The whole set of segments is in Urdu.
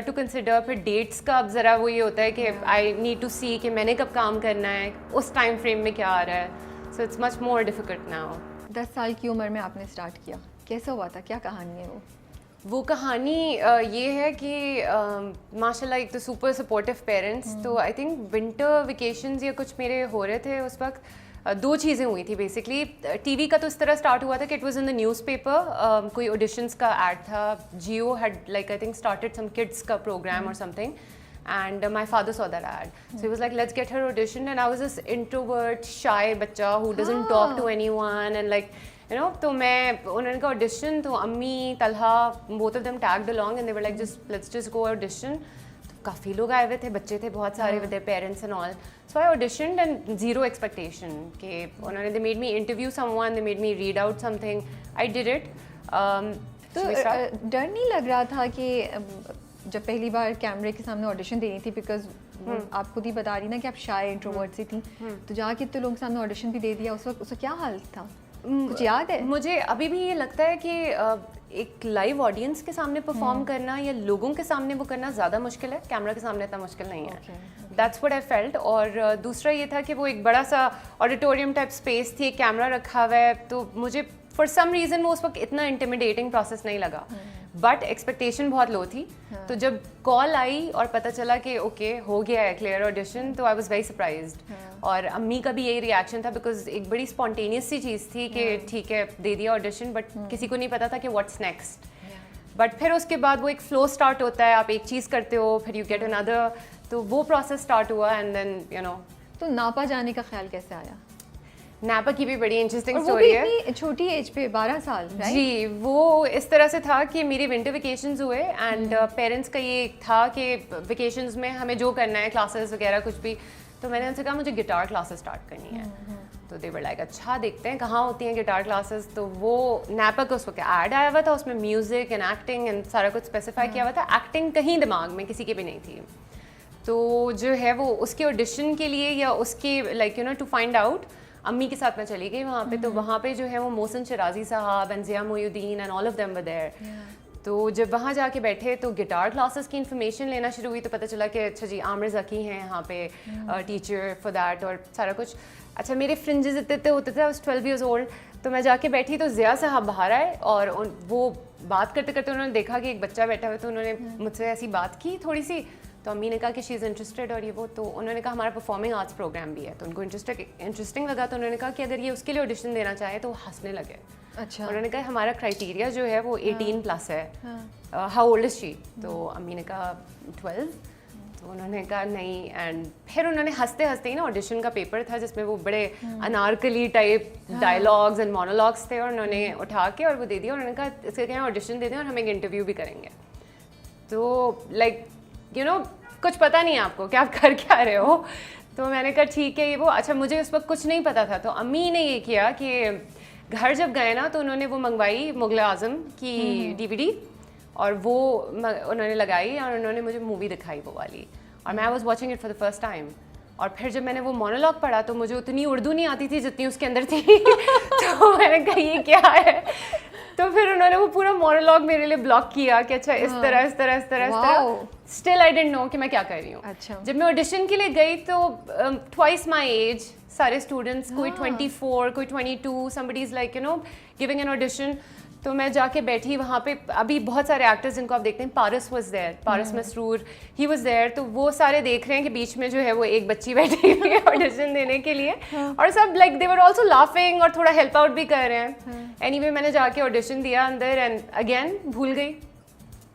To consider. پھر ڈیٹس کا اب ذرا وہ یہ ہوتا ہے کہ آئی نیڈ ٹو سی کہ میں نے کب کام کرنا ہے, اس ٹائم فریم میں کیا آ رہا ہے. So it's much more difficult now. 10 سال کی عمر میں آپ نے اسٹارٹ کیا, کیسا ہوا تھا, کیا کہانی ہے وہ کہانی یہ ہے کہ ماشاء اللہ ایک تو سپر سپورٹیو پیرنٹس. تو آئی تھنک ونٹر ویکیشنز یا کچھ میرے ہو رہے تھے اس وقت. دو چیزیں ہوئی تھی بیسکلی. ٹی وی کا تو اس طرح اسٹارٹ ہوا تھا کہ it was in the newspaper. کوئی آڈیشنس کا ایڈ تھا. Geo head like I think started some kids کا پروگرام اور something, and my father saw that ad. So he was like, let's get her audition. And I was this introvert, shy bachcha who doesn't talk to anyone, and like, you know, تو میں انہوں نے کہا audition, تو امی Talha both of them tagged along and they were like, let's just go audition. تو کافی لوگ آئے ہوئے تھے, بچے تھے بہت سارے with their parents and all. So I auditioned and zero expectation کہ انہوں نے they made me interview someone, they made me read out something. I did it. تو ڈر نہیں لگ رہا تھا کہ جب پہلی بار کیمرے کے سامنے آڈیشن دینی تھی, بیکاز آپ خود ہی بتا رہی نا کہ آپ شائع انٹروورٹ سی تھیں, تو جا کے تو لوگوں کے سامنے آڈیشن بھی دے دیا, اس وقت کیا حال تھا, کچھ یاد ہے؟ مجھے ابھی بھی یہ لگتا ہے کہ ایک لائیو آڈینس کے سامنے پرفارم کرنا یا لوگوں کے سامنے وہ کرنا زیادہ مشکل ہے, کیمرہ کے سامنے اتنا مشکل نہیں ہے. That's what I felt. اور دوسرا یہ تھا کہ وہ ایک بڑا سا آڈیٹوریم ٹائپ اسپیس تھی, ایک کیمرہ رکھا ہوا ہے, تو مجھے فار سم ریزن وہ اس وقت اتنا انٹیمیڈیٹنگ پروسیس نہیں لگا. بٹ ایکسپیکٹیشن بہت لو تھی. تو جب کال آئی اور پتہ چلا کہ اوکے ہو گیا ہے کلیئر آڈیشن, تو آئی واز ویری سرپرائزڈ. اور امی کا بھی یہی ریئیکشن تھا, بیکاز ایک بڑی اسپونٹینیس سی چیز تھی کہ ٹھیک ہے دے دیا آڈیشن, بٹ کسی کو نہیں پتا تھا کہ واٹس نیکسٹ. بٹ پھر اس کے بعد وہ ایک فلو اسٹارٹ ہوتا ہے, آپ ایک چیز کرتے ہو پھر یو گیٹ اندر, تو وہ پروسیس اسٹارٹ ہوا. And then you know. تو ناپا جانے کا خیال کیسے آیا؟ نیپا کی بھی بڑی انٹرسٹنگ اسٹوری ہے. چھوٹی ایج پہ 12 سال. جی, وہ اس طرح سے تھا کہ میری ونٹر ویکیشنز ہوئے, اینڈ پیرنٹس کا یہ تھا کہ ویکیشنز میں ہمیں جو کرنا ہے کلاسز وغیرہ کچھ بھی, تو میں نے ان سے کہا مجھے گٹار کلاسز اسٹارٹ کرنی ہے. تو دے ور لائک اچھا دیکھتے ہیں کہاں ہوتی ہیں گٹار کلاسز. تو وہ نیپا کا اس وقت ایڈ آیا ہوا تھا, اس میں میوزک اینڈ ایکٹنگ اینڈ سارا کچھ اسپیسیفائی کیا ہوا تھا. ایکٹنگ کہیں دماغ میں کسی کے بھی نہیں تھی. تو جو ہے وہ اس کے آڈیشن کے لیے یا اس کے like you know to find out, امی کے ساتھ میں چلی گئی وہاں پہ. تو وہاں پہ جو ہے وہ محسن شرازی صاحب and Zia Mohi Uddin and all of them were there. تو جب وہاں جا کے بیٹھے تو گٹار کلاسز کی انفارمیشن لینا شروع ہوئی, تو پتہ چلا کہ اچھا جی عامر ذکی ہیں یہاں پہ ٹیچر فار دیٹ اور سارا کچھ. اچھا میرے فرنجز اتنے ہوتے تھے, I was 12 years old. تو میں جا کے بیٹھی تو ضیاء صاحب باہر آئے, اور وہ بات کرتے کرتے انہوں نے دیکھا کہ ایک بچہ بیٹھا ہوا, تو انہوں نے مجھ سے ایسی بات کی تھوڑی سی. تو امی نے کہا کہ شی از انٹرسٹیڈ اور یہ وہ. تو انہوں نے کہا ہمارا پرفارمنگ آرٹس پروگرام بھی ہے. تو ان کو انٹرسٹنگ لگا, تو انہوں نے کہا کہ اگر یہ اس کے لیے آڈیشن دینا چاہے تو وہ ہنسنے لگے. اچھا. انہوں نے کہا ہمارا کرائٹیریا جو ہے وہ 18+ ہے. ہاؤ اولڈ از شی؟ تو امی نے کہا 12. تو انہوں نے کہا نہیں. اینڈ پھر انہوں نے ہنستے ہنستے ہی نا, آڈیشن کا پیپر تھا جس میں وہ بڑے انارکلی ٹائپ ڈائلاگز اینڈ مونولوگس تھے, اور انہوں نے اٹھا کے اور وہ دے دیا. انہوں نے کہا اس کے کہیں آڈیشن دے دیں اور ہم ایک انٹرویو بھی کریں گے. تو لائک یو نو کچھ پتہ نہیں آپ کو کہ آپ کر کیا رہے ہو. تو میں نے کہا ٹھیک ہے یہ وہ. اچھا مجھے اس وقت کچھ نہیں پتا تھا. تو امی نے یہ کیا کہ گھر جب گئے نا, تو انہوں نے وہ منگوائی مغل اعظم کی DVD, اور وہ انہوں نے لگائی اور انہوں نے مجھے مووی دکھائی وہ والی, اور میں was watching it for the first time. اور پھر جب میں نے وہ مونولوگ پڑھا تو مجھے اتنی اردو نہیں آتی تھی جتنی اس کے اندر تھی. تو میں نے کہا یہ کیا ہے. تو پھر انہوں نے وہ پورا مونولوگ میرے لیے بلاک کیا کہ اچھا اس طرح اس طرح اس طرح اس طرح. اسٹل آئی ڈنٹ نو کہ میں کیا کر رہی ہوں. جب میں آڈیشن کے لیے گئی تو ٹوائس مائی ایج سارے اسٹوڈنٹس, کوئی 24 کوئی 22, somebody is like you know giving an audition. تو میں جا کے بیٹھی وہاں پہ. ابھی بہت سارے ایکٹرز جن کو آپ دیکھتے ہیں, پارس was there, Paras Masroor, he was there. تو وہ سارے دیکھ رہے ہیں کہ بیچ میں جو ہے وہ ایک بچی بیٹھی ہوئی ہے آڈیشن دینے کے لیے, اور سب like they were also laughing اور تھوڑا ہیلپ آؤٹ بھی کر رہے ہیں. اینی وے میں نے جا کے آڈیشن دیا اندر, اینڈ اگین بھول گئی.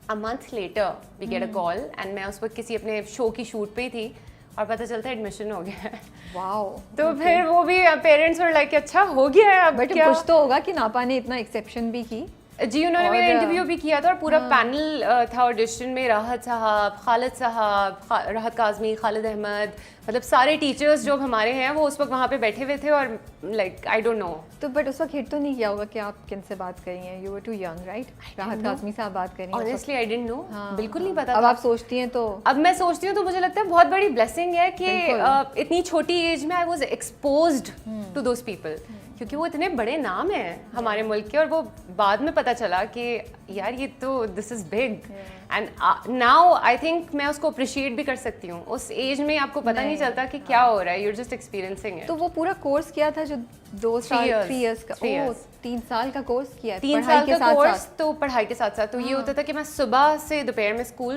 A month later we get a call, and میں اس وقت کسی اپنے شو کی شوٹ پہ ہی تھی, اور پتہ چلتا ہے ایڈمیشن ہو گیا ہے. واو. تو پھر وہ بھی پیرنٹس اور لائک اچھا ہو گیا ہے. اب بٹ کچھ تو ہوگا کہ ناپا نے اتنا ایکسیپشن بھی کی. جی انہوں نے میرا انٹرویو بھی کیا تھا, اور پورا پینل تھا آڈیشن میں. راحت صاحب, خالد صاحب, راحت کاظمی, خالد احمد, مطلب سارے ٹیچرز جو ہمارے ہیں وہ اس وقت وہاں پہ بیٹھے ہوئے تھے. اور لائک آئی ڈونٹ نو. تو بٹ اس وقت ہٹ تو نہیں کیا ہوگا کہ آپ کن سے بات کر رہی ہیں. You were too young right. Rahat Kazmi سے آپ بات کر رہی ہیں. آنیسٹلی آئی ڈونٹ نو, بالکل نہیں پتا. اب آپ سوچتی ہیں تو اب میں سوچتی ہوں تو مجھے لگتا ہے بہت بڑی بلیسنگ ہے کہ اتنی چھوٹی ایج میں I was exposed to those people. کیونکہ وہ اتنے بڑے نام ہیں ہمارے ملک کے, اور وہ بعد میں پتہ چلا کہ یار یہ تو this is big, and now I think میں اس کو اپریشیٹ بھی کر سکتی ہوں. اس ایج میں آپ کو پتہ نہیں چلتا کہ کیا ہو رہا ہے, you are just experiencing it. تو وہ پورا کورس کیا تھا جو 2 سال 3 ایئرس کا, 3 سال کا کورس کیا ہے 3 سال کا کورس, تو پڑھائی کے ساتھ ساتھ. تو یہ ہوتا تھا کہ میں صبح سے دوپہر میں اسکول